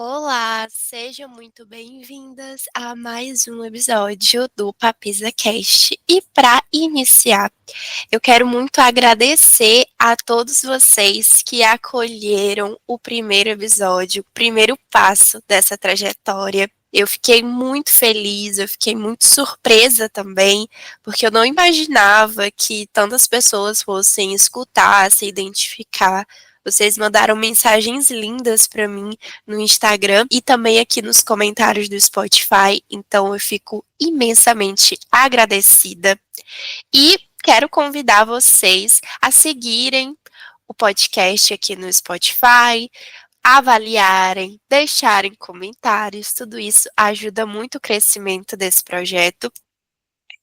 Olá, sejam muito bem-vindas a mais um episódio do Papisa Cast. E para iniciar, eu quero muito agradecer a todos vocês que acolheram o primeiro episódio, o primeiro passo dessa trajetória. Eu fiquei muito feliz, eu fiquei muito surpresa também, porque eu não imaginava que tantas pessoas fossem escutar, se identificar. Vocês mandaram mensagens lindas para mim no Instagram e também aqui nos comentários do Spotify. Então eu fico imensamente agradecida e quero convidar vocês a seguirem o podcast aqui no Spotify, avaliarem, deixarem comentários. Tudo isso ajuda muito o crescimento desse projeto.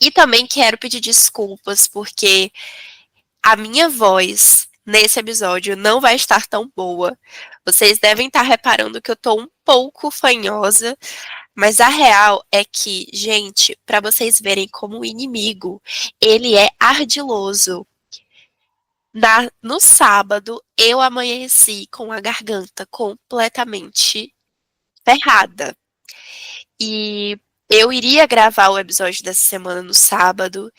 E também quero pedir desculpas porque a minha voz nesse episódio não vai estar tão boa. Vocês devem estar reparando que eu tô um pouco fanhosa, mas a real é que, gente, para vocês verem como o inimigo, ele é ardiloso. No sábado, eu amanheci com a garganta completamente ferrada. E eu iria gravar o episódio dessa semana no sábado,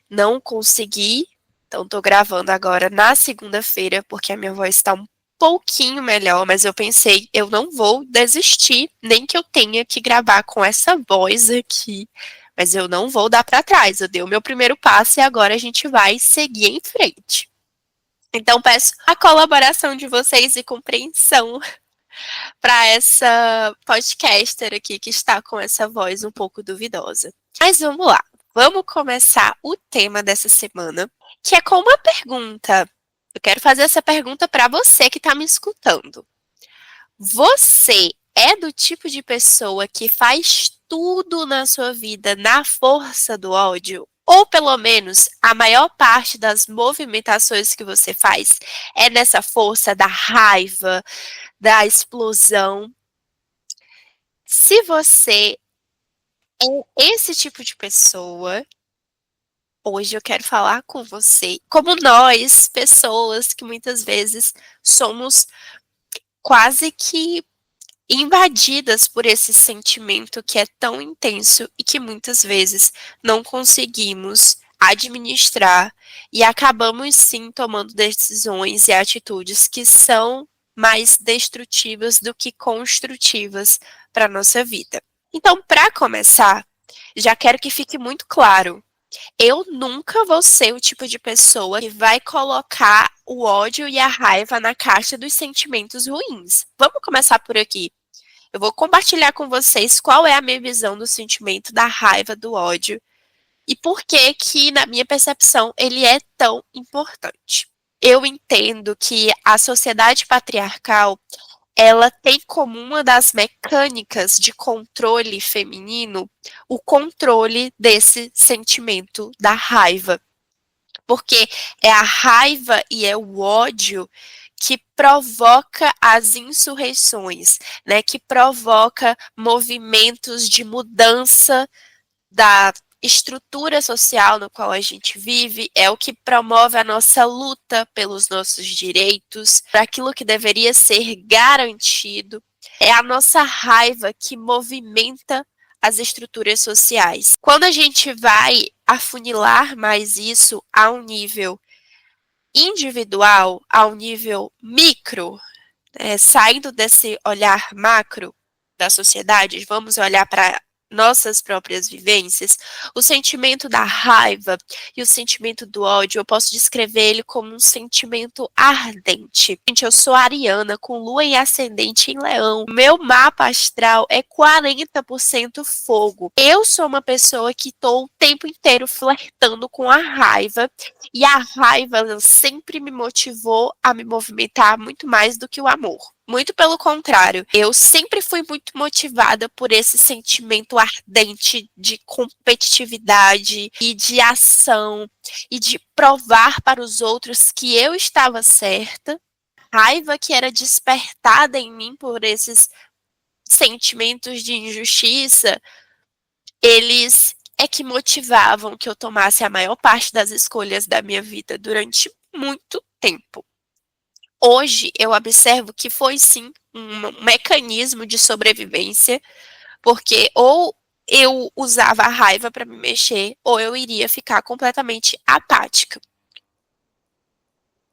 não consegui, então tô gravando agora na segunda-feira, porque a minha voz está um pouquinho melhor, mas eu pensei, eu não vou desistir, nem que eu tenha que gravar com essa voz aqui, mas eu não vou dar para trás. Eu dei o meu primeiro passo e agora a gente vai seguir em frente. Então peço a colaboração de vocês e compreensão para essa podcaster aqui que está com essa voz um pouco duvidosa. Mas vamos lá. Vamos começar o tema dessa semana, que é com uma pergunta. Eu quero fazer essa pergunta para você que está me escutando. Você é do tipo de pessoa que faz tudo na sua vida na força do ódio? Ou pelo menos a maior parte das movimentações que você faz é nessa força da raiva, da explosão? Se você é esse tipo de pessoa, hoje eu quero falar com você, como nós, pessoas que muitas vezes somos quase que invadidas por esse sentimento que é tão intenso e que muitas vezes não conseguimos administrar e acabamos sim tomando decisões e atitudes que são mais destrutivas do que construtivas para a nossa vida. Então, para começar, já quero que fique muito claro. Eu nunca vou ser o tipo de pessoa que vai colocar o ódio e a raiva na caixa dos sentimentos ruins. Vamos começar por aqui. Eu vou compartilhar com vocês qual é a minha visão do sentimento da raiva, do ódio e por que que, na minha percepção, ele é tão importante. Eu entendo que a sociedade patriarcal ela tem como uma das mecânicas de controle feminino o controle desse sentimento da raiva. Porque é a raiva e é o ódio que provoca as insurreições, né? Que provoca movimentos de mudança da estrutura social no qual a gente vive, é o que promove a nossa luta pelos nossos direitos, para aquilo que deveria ser garantido. É a nossa raiva que movimenta as estruturas sociais. Quando a gente vai afunilar mais isso a um nível individual, a um nível micro, saindo desse olhar macro da sociedade, vamos olhar para nossas próprias vivências, o sentimento da raiva e o sentimento do ódio, eu posso descrever ele como um sentimento ardente. Gente, eu sou ariana, com lua e ascendente em leão. Meu mapa astral é 40% fogo. Eu sou uma pessoa que estou o tempo inteiro flertando com a raiva, e a raiva sempre me motivou a me movimentar muito mais do que o amor. Muito pelo contrário, eu sempre fui muito motivada por esse sentimento ardente de competitividade e de ação e de provar para os outros que eu estava certa. Raiva que era despertada em mim por esses sentimentos de injustiça, eles é que motivavam que eu tomasse a maior parte das escolhas da minha vida durante muito tempo. Hoje eu observo que foi sim um mecanismo de sobrevivência, porque ou eu usava a raiva para me mexer, ou eu iria ficar completamente apática.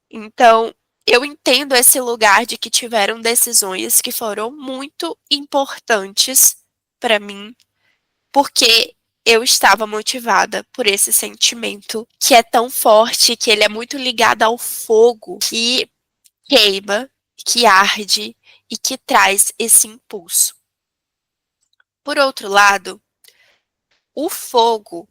Então, eu entendo esse lugar de que tiveram decisões que foram muito importantes para mim, porque eu estava motivada por esse sentimento que é tão forte, que ele é muito ligado ao fogo, que queima, que arde e que traz esse impulso. Por outro lado, o fogo,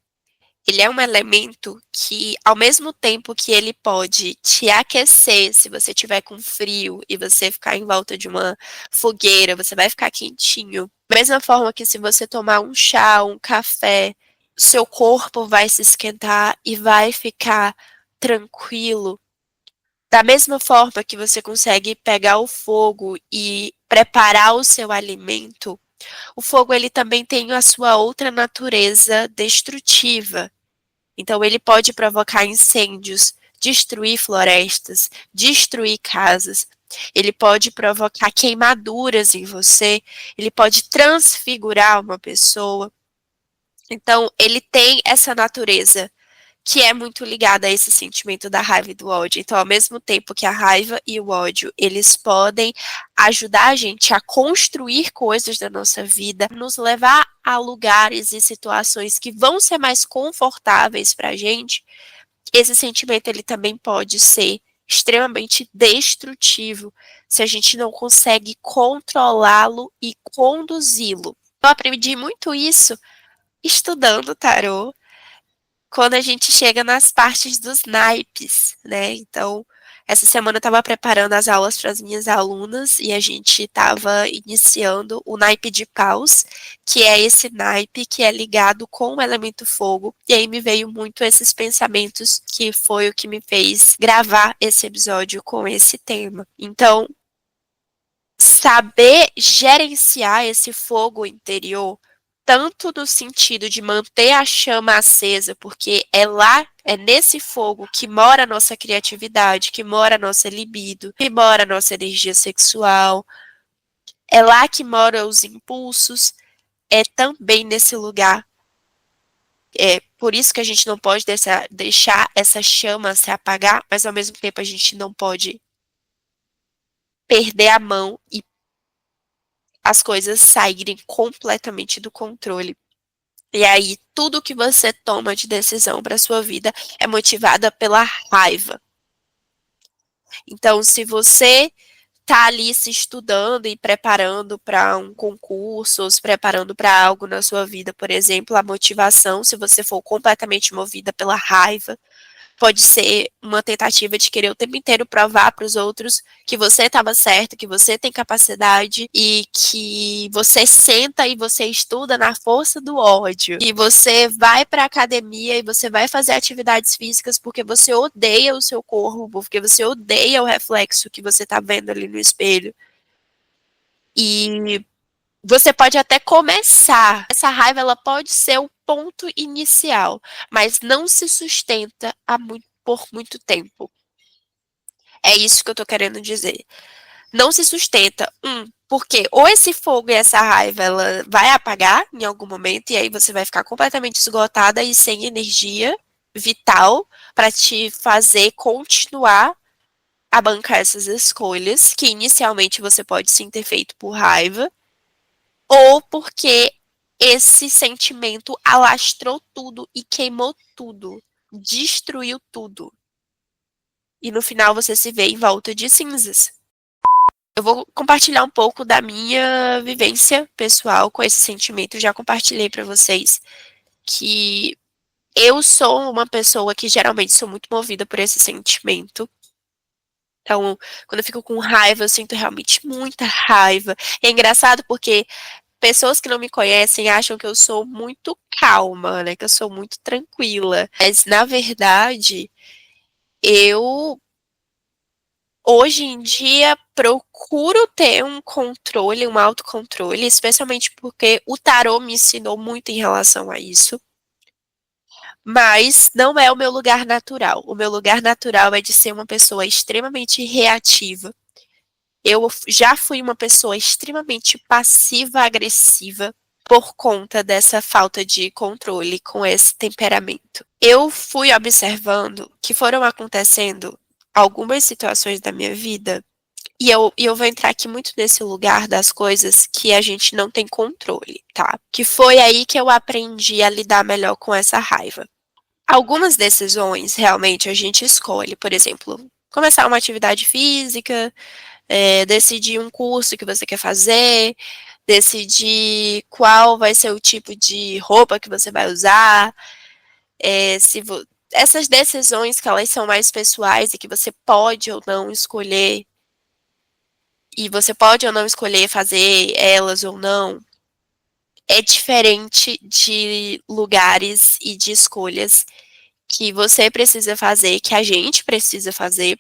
ele é um elemento que, ao mesmo tempo que ele pode te aquecer, se você tiver com frio e você ficar em volta de uma fogueira, você vai ficar quentinho. Da mesma forma que se você tomar um chá, um café, seu corpo vai se esquentar e vai ficar tranquilo. Da mesma forma que você consegue pegar o fogo e preparar o seu alimento, o fogo ele também tem a sua outra natureza destrutiva. Então ele pode provocar incêndios, destruir florestas, destruir casas. Ele pode provocar queimaduras em você, ele pode transfigurar uma pessoa. Então ele tem essa natureza que é muito ligada a esse sentimento da raiva e do ódio. Então, ao mesmo tempo que a raiva e o ódio, eles podem ajudar a gente a construir coisas da nossa vida, nos levar a lugares e situações que vão ser mais confortáveis para a gente, esse sentimento ele também pode ser extremamente destrutivo se a gente não consegue controlá-lo e conduzi-lo. Eu aprendi muito isso estudando tarô, quando a gente chega nas partes dos naipes, né? Então, essa semana eu estava preparando as aulas para as minhas alunas e a gente estava iniciando o naipe de paus, que é esse naipe que é ligado com o elemento fogo. E aí me veio muito esses pensamentos que foi o que me fez gravar esse episódio com esse tema. Então, saber gerenciar esse fogo interior, tanto no sentido de manter a chama acesa, porque é lá, é nesse fogo que mora a nossa criatividade, que mora a nossa libido, que mora a nossa energia sexual, é lá que moram os impulsos, é também nesse lugar. É por isso que a gente não pode deixar essa chama se apagar, mas ao mesmo tempo a gente não pode perder a mão e as coisas saírem completamente do controle. E aí, tudo que você toma de decisão para sua vida é motivada pela raiva. Então, se você tá ali se estudando e preparando para um concurso, ou se preparando para algo na sua vida, por exemplo, a motivação, se você for completamente movida pela raiva, pode ser uma tentativa de querer o tempo inteiro provar para os outros que você estava certo, que você tem capacidade e que você senta e você estuda na força do ódio. E você vai para a academia e você vai fazer atividades físicas porque você odeia o seu corpo, porque você odeia o reflexo que você está vendo ali no espelho. E você pode até começar. Essa raiva ela pode ser o ponto inicial, mas não se sustenta por muito tempo. É isso que eu tô querendo dizer. Não se sustenta. Porque ou esse fogo e essa raiva ela vai apagar em algum momento e aí você vai ficar completamente esgotada e sem energia vital para te fazer continuar a bancar essas escolhas que inicialmente você pode sim ter feito por raiva ou porque esse sentimento alastrou tudo e queimou tudo, destruiu tudo. E no final você se vê em volta de cinzas. Eu vou compartilhar um pouco da minha vivência pessoal com esse sentimento. Eu já compartilhei para vocês que eu sou uma pessoa que geralmente sou muito movida por esse sentimento. Então, quando eu fico com raiva, eu sinto realmente muita raiva. E é engraçado porque pessoas que não me conhecem acham que eu sou muito calma, né? Que eu sou muito tranquila. Mas, na verdade, eu hoje em dia procuro ter um controle, um autocontrole, especialmente porque o tarô me ensinou muito em relação a isso. Mas não é o meu lugar natural. O meu lugar natural é de ser uma pessoa extremamente reativa. Eu já fui uma pessoa extremamente passiva-agressiva por conta dessa falta de controle com esse temperamento. Eu fui observando que foram acontecendo algumas situações da minha vida, e eu vou entrar aqui muito nesse lugar das coisas que a gente não tem controle, tá? Que foi aí que eu aprendi a lidar melhor com essa raiva. Algumas decisões realmente a gente escolhe, por exemplo, começar uma atividade física, decidir um curso que você quer fazer, decidir qual vai ser o tipo de roupa que você vai usar, se essas decisões que elas são mais pessoais e que você pode ou não escolher, e você pode ou não escolher fazer elas ou não, é diferente de lugares e de escolhas que você precisa fazer, que a gente precisa fazer,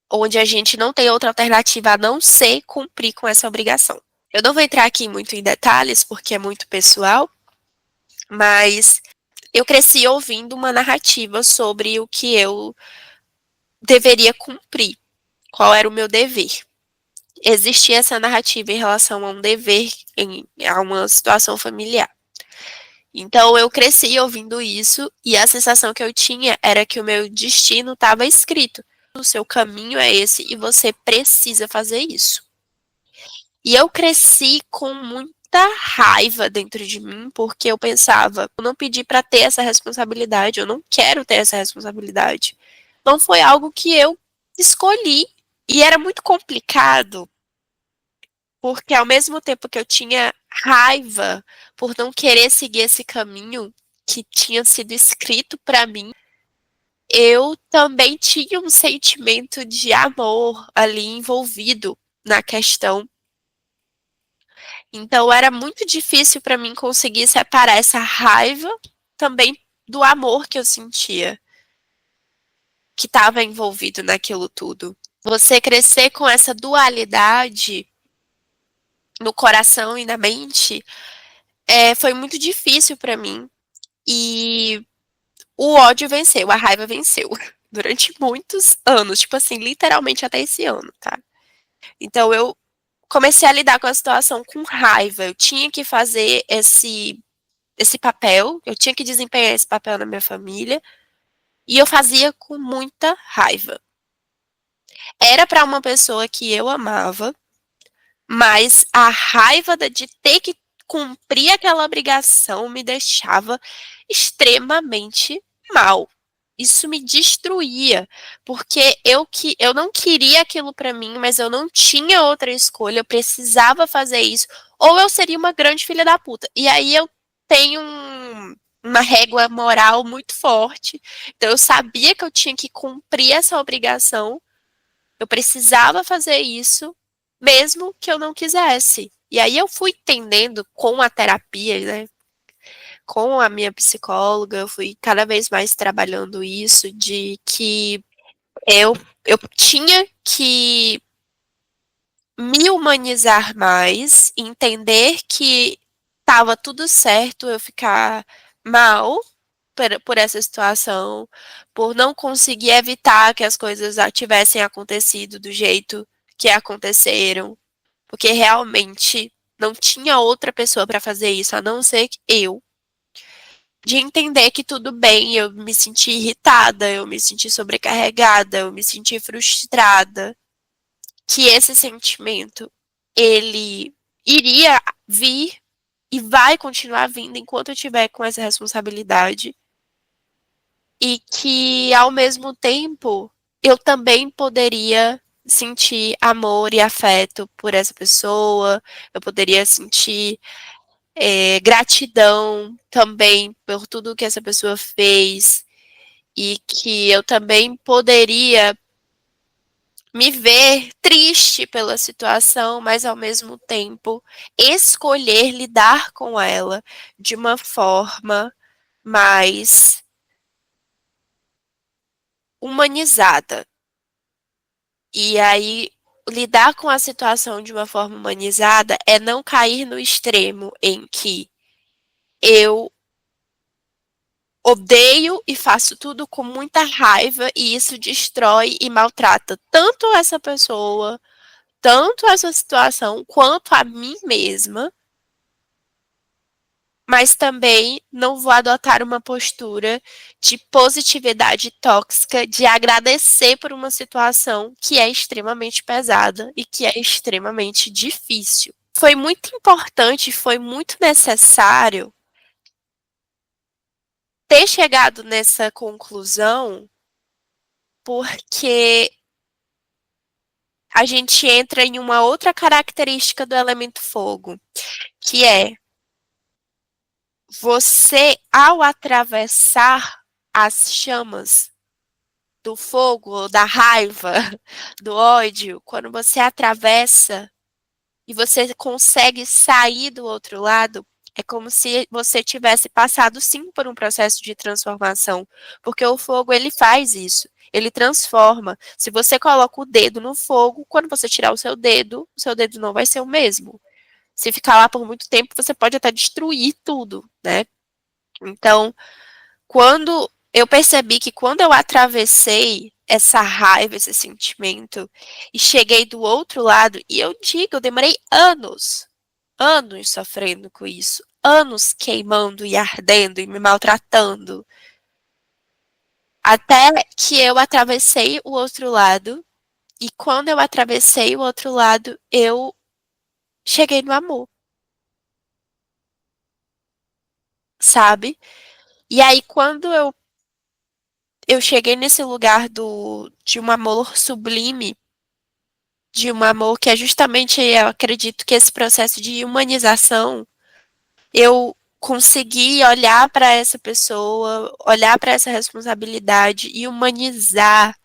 onde a gente não tem outra alternativa a não ser cumprir com essa obrigação. Eu não vou entrar aqui muito em detalhes, porque é muito pessoal, mas eu cresci ouvindo uma narrativa sobre o que eu deveria cumprir, qual era o meu dever. Existia essa narrativa em relação a um dever, a uma situação familiar. Então eu cresci ouvindo isso e a sensação que eu tinha era que o meu destino estava escrito. O seu caminho é esse e você precisa fazer isso. E eu cresci com muita raiva dentro de mim, porque eu pensava, eu não pedi para ter essa responsabilidade, eu não quero ter essa responsabilidade. Não foi algo que eu escolhi. E era muito complicado, porque ao mesmo tempo que eu tinha raiva por não querer seguir esse caminho que tinha sido escrito para mim, eu também tinha um sentimento de amor ali envolvido na questão. Então era muito difícil para mim conseguir separar essa raiva também do amor que eu sentia, que estava envolvido naquilo tudo. Você crescer com essa dualidade no coração e na mente foi muito difícil para mim. E o ódio venceu, a raiva venceu. Durante muitos anos, tipo assim, literalmente até esse ano, tá? Então eu comecei a lidar com a situação com raiva. Eu tinha que fazer esse papel, eu tinha que desempenhar esse papel na minha família, e eu fazia com muita raiva. Era para uma pessoa que eu amava, mas a raiva de ter que cumprir aquela obrigação me deixava extremamente mal. Isso me destruía, porque eu não queria aquilo para mim, mas eu não tinha outra escolha, eu precisava fazer isso, ou eu seria uma grande filha da puta. E aí eu tenho uma régua moral muito forte, então eu sabia que eu tinha que cumprir essa obrigação, eu precisava fazer isso, mesmo que eu não quisesse. E aí eu fui entendendo com a terapia, né? Com a minha psicóloga, eu fui cada vez mais trabalhando isso, de que eu, eu tinha que me humanizar mais, entender que estava tudo certo eu ficar mal por essa situação, por não conseguir evitar que as coisas tivessem acontecido do jeito que aconteceram, porque realmente não tinha outra pessoa para fazer isso a não ser eu. De entender que tudo bem, eu me senti irritada, eu me senti sobrecarregada, eu me senti frustrada, que esse sentimento ele iria vir e vai continuar vindo enquanto eu tiver com essa responsabilidade e que ao mesmo tempo eu também poderia sentir amor e afeto por essa pessoa, eu poderia sentir gratidão também por tudo que essa pessoa fez e que eu também poderia me ver triste pela situação, mas ao mesmo tempo escolher lidar com ela de uma forma mais humanizada. E aí lidar com a situação de uma forma humanizada é não cair no extremo em que eu odeio e faço tudo com muita raiva e isso destrói e maltrata tanto essa pessoa, tanto essa situação, quanto a mim mesma, mas também não vou adotar uma postura de positividade tóxica, de agradecer por uma situação que é extremamente pesada e que é extremamente difícil. Foi muito importante, foi muito necessário ter chegado nessa conclusão, porque a gente entra em uma outra característica do elemento fogo, que é você, ao atravessar as chamas do fogo, da raiva, do ódio, quando você atravessa e você consegue sair do outro lado, é como se você tivesse passado sim por um processo de transformação, porque o fogo ele faz isso, ele transforma. Se você coloca o dedo no fogo, quando você tirar o seu dedo não vai ser o mesmo. Se ficar lá por muito tempo, você pode até destruir tudo, né? Então, quando eu percebi que quando eu atravessei essa raiva, esse sentimento, e cheguei do outro lado, e eu digo, eu demorei anos, anos sofrendo com isso, anos queimando e ardendo e me maltratando, até que eu atravessei o outro lado, e quando eu atravessei o outro lado, eu cheguei no amor, sabe? E aí, quando eu cheguei nesse lugar de um amor sublime, de um amor que é justamente, eu acredito que esse processo de humanização, eu consegui olhar para essa pessoa, olhar para essa responsabilidade e humanizar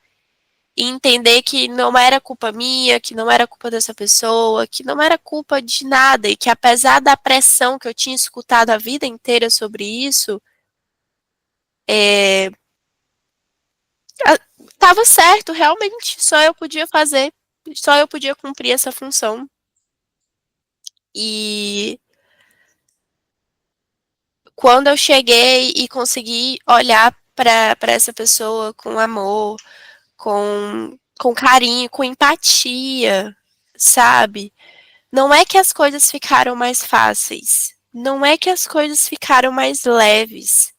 e entender que não era culpa minha, que não era culpa dessa pessoa, que não era culpa de nada e que apesar da pressão que eu tinha escutado a vida inteira sobre isso, é, estava certo, realmente, só eu podia fazer, só eu podia cumprir essa função. E quando eu cheguei e consegui olhar para essa pessoa com amor, com carinho, com empatia, sabe? Não é que as coisas ficaram mais fáceis, não é que as coisas ficaram mais leves,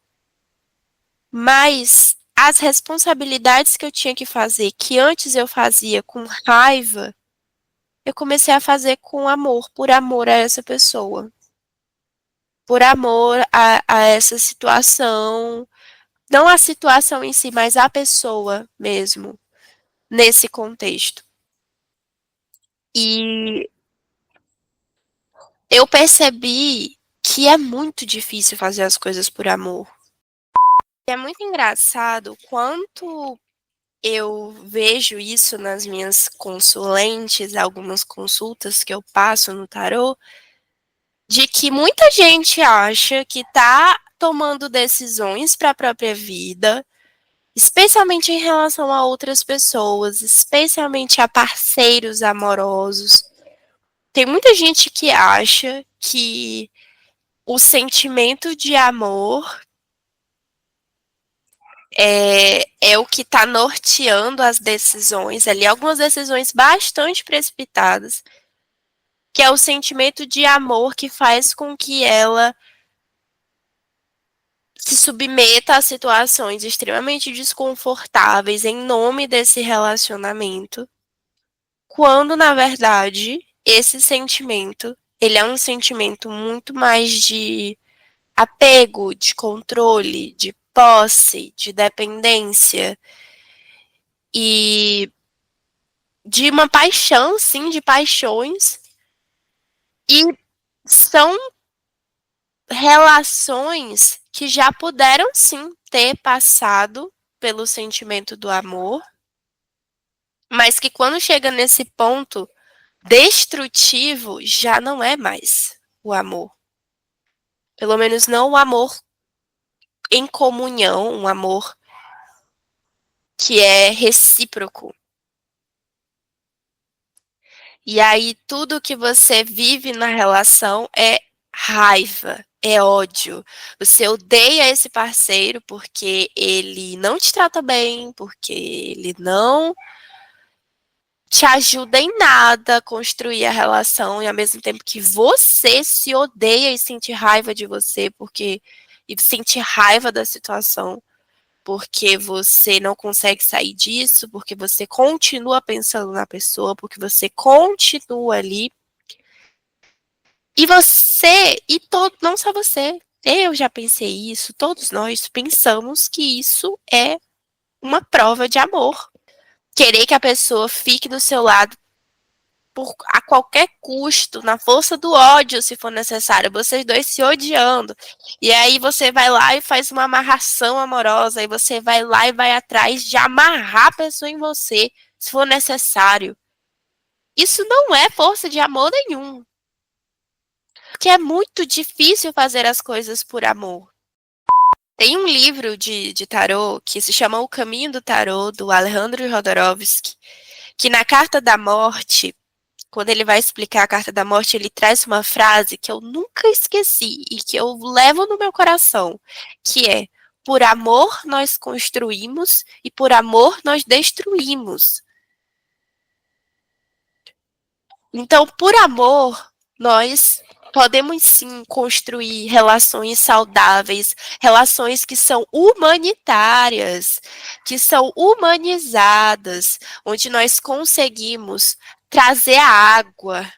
mas as responsabilidades que eu tinha que fazer, que antes eu fazia com raiva, eu comecei a fazer com amor, por amor a essa pessoa, por amor a essa situação. Não a situação em si, mas a pessoa mesmo, nesse contexto. E eu percebi que é muito difícil fazer as coisas por amor. E é muito engraçado quanto eu vejo isso nas minhas consulentes, algumas consultas que eu passo no tarô, de que muita gente acha que tá tomando decisões para a própria vida, especialmente em relação a outras pessoas, especialmente a parceiros amorosos. Tem muita gente que acha que o sentimento de amor é o que está norteando as decisões ali, algumas decisões bastante precipitadas, que é o sentimento de amor que faz com que ela se submeta a situações extremamente desconfortáveis em nome desse relacionamento, quando na verdade esse sentimento, ele é um sentimento muito mais de apego, de controle, de posse, de dependência e de uma paixão, sim, de paixões, e são relações que já puderam sim ter passado pelo sentimento do amor, mas que quando chega nesse ponto destrutivo já não é mais o amor. Pelo menos não o amor em comunhão, um amor que é recíproco. E aí tudo que você vive na relação é raiva. é ódio. Você odeia esse parceiro porque ele não te trata bem, porque ele não te ajuda em nada a construir a relação, e ao mesmo tempo que você se odeia e sente raiva de você, porque e sente raiva da situação, porque você não consegue sair disso, porque você continua pensando na pessoa, porque você continua ali. E você, não só você, eu já pensei isso, todos nós pensamos que isso é uma prova de amor. Querer que a pessoa fique do seu lado a qualquer custo, na força do ódio, se for necessário, vocês dois se odiando. E aí você vai lá e faz uma amarração amorosa, e você vai lá e vai atrás de amarrar a pessoa em você, se for necessário. Isso não é força de amor nenhum. Porque é muito difícil fazer as coisas por amor. Tem um livro de tarô que se chama O Caminho do Tarô, do Alejandro Jodorowsky, que na Carta da Morte, quando ele vai explicar a Carta da Morte, ele traz uma frase que eu nunca esqueci e que eu levo no meu coração, que é: por amor nós construímos e por amor nós destruímos. Então, por amor, nós podemos sim construir relações saudáveis, relações que são humanitárias, que são humanizadas, onde nós conseguimos trazer a água,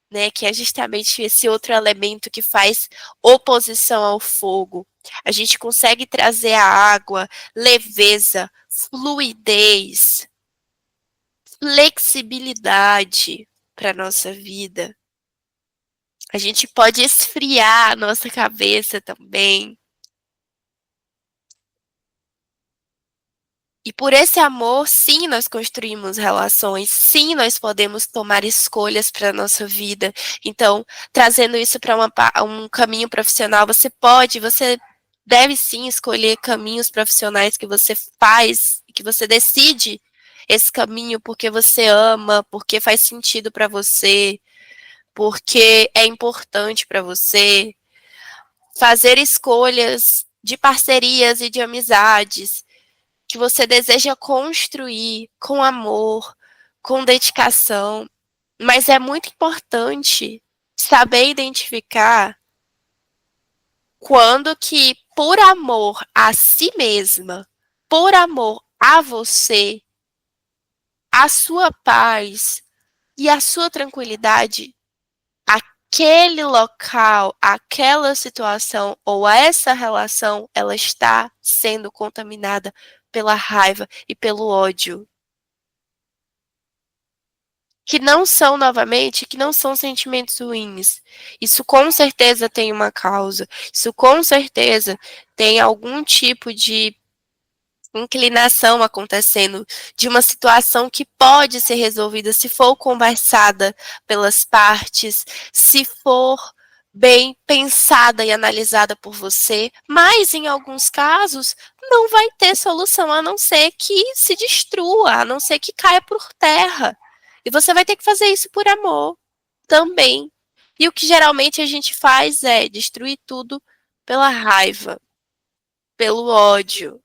né, que é justamente esse outro elemento que faz oposição ao fogo. A gente consegue trazer a água, leveza, fluidez, flexibilidade para nossa vida. A gente pode esfriar a nossa cabeça também. E por esse amor, sim, nós construímos relações, sim, nós podemos tomar escolhas para a nossa vida. Então, trazendo isso para um caminho profissional, você deve sim escolher caminhos profissionais que você faz, que você decide esse caminho porque você ama, porque faz sentido para você, porque é importante para você. Fazer escolhas de parcerias e de amizades que você deseja construir com amor, com dedicação, mas é muito importante saber identificar quando que, por amor a si mesma, por amor a você, a sua paz e a sua tranquilidade, aquele local, aquela situação ou essa relação, ela está sendo contaminada pela raiva e pelo ódio. Que não são, novamente, que não são sentimentos ruins. Isso com certeza tem uma causa. Isso com certeza tem algum tipo de inclinação acontecendo, de uma situação que pode ser resolvida se for conversada pelas partes, se for bem pensada e analisada por você, mas em alguns casos não vai ter solução a não ser que se destrua, a não ser que caia por terra. E você vai ter que fazer isso por amor também. E o que geralmente a gente faz é destruir tudo pela raiva, pelo ódio.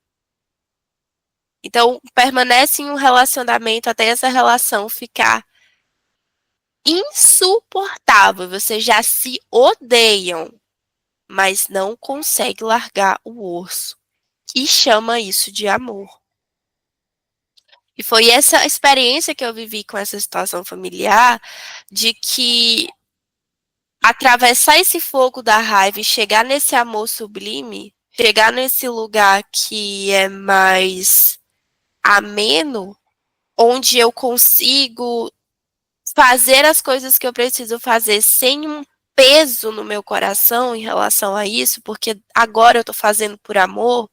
Então, permanece em um relacionamento até essa relação ficar insuportável. Vocês já se odeiam, mas não consegue largar o osso. E chama isso de amor. E foi essa experiência que eu vivi com essa situação familiar, de que atravessar esse fogo da raiva e chegar nesse amor sublime, chegar nesse lugar que é mais ameno, onde eu consigo fazer as coisas que eu preciso fazer sem um peso no meu coração em relação a isso, porque agora eu estou fazendo por amor,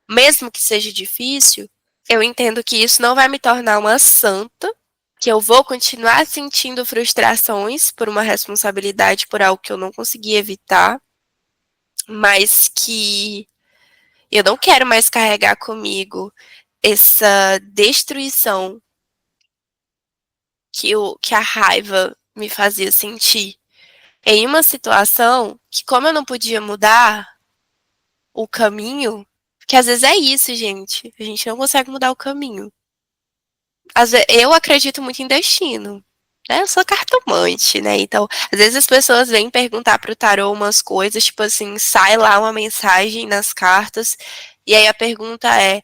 mesmo que seja difícil, eu entendo que isso não vai me tornar uma santa, que eu vou continuar sentindo frustrações por uma responsabilidade por algo que eu não consegui evitar, mas que eu não quero mais carregar comigo essa destruição que a raiva me fazia sentir. em uma situação que, como eu não podia mudar o caminho, que às vezes é isso, gente. A gente não consegue mudar o caminho. Eu acredito muito em destino. Né? Eu sou cartomante, né? Então, às vezes as pessoas vêm perguntar pro tarô umas coisas, tipo assim, sai lá uma mensagem nas cartas, e aí a pergunta é: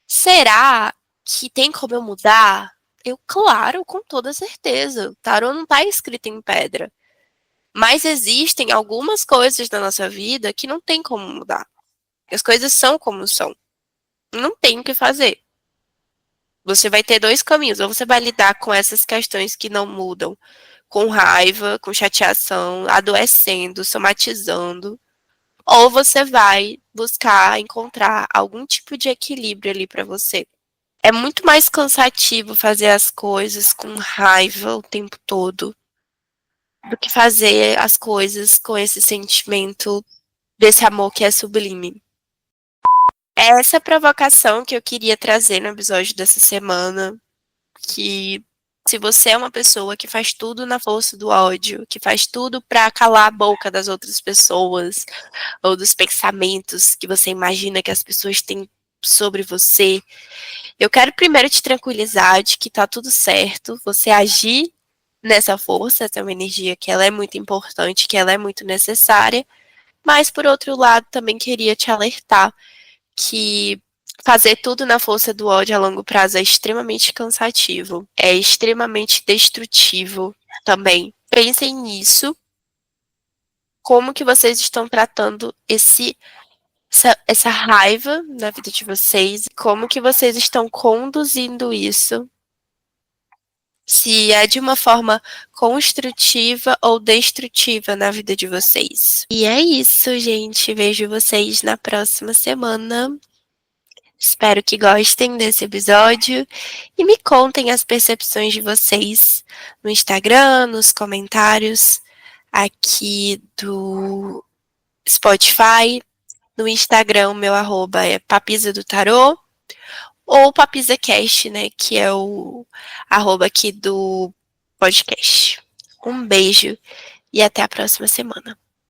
será que tem como eu mudar? Eu, claro, com toda certeza. O tarô não está escrito em pedra. Mas existem algumas coisas na nossa vida que não tem como mudar. As coisas são como são. Não tem o que fazer. Você vai ter dois caminhos. Ou você vai lidar com essas questões que não mudam, com raiva, com chateação, adoecendo, somatizando. Ou você vai buscar encontrar algum tipo de equilíbrio ali para você. É muito mais cansativo fazer as coisas com raiva o tempo todo do que fazer as coisas com esse sentimento desse amor que é sublime. É essa provocação que eu queria trazer no episódio dessa semana, que se você é uma pessoa que faz tudo na força do ódio, que faz tudo pra calar a boca das outras pessoas ou dos pensamentos que você imagina que as pessoas têm sobre você, eu quero primeiro te tranquilizar de que tá tudo certo, você agir nessa força, essa é uma energia que ela é muito importante, que ela é muito necessária, mas por outro lado também queria te alertar que fazer tudo na força do ódio a longo prazo é extremamente cansativo, é extremamente destrutivo também. Pensem nisso, como que vocês estão tratando essa raiva na vida de vocês, como que vocês estão conduzindo isso, se é de uma forma construtiva ou destrutiva na vida de vocês. E é isso, gente. Vejo vocês na próxima semana. Espero que gostem desse episódio e me contem as percepções de vocês no Instagram, nos comentários aqui do Spotify. No Instagram, o meu arroba é Papisa do Tarô ou PapizaCast, né, que é o arroba aqui do podcast. Um beijo e até a próxima semana.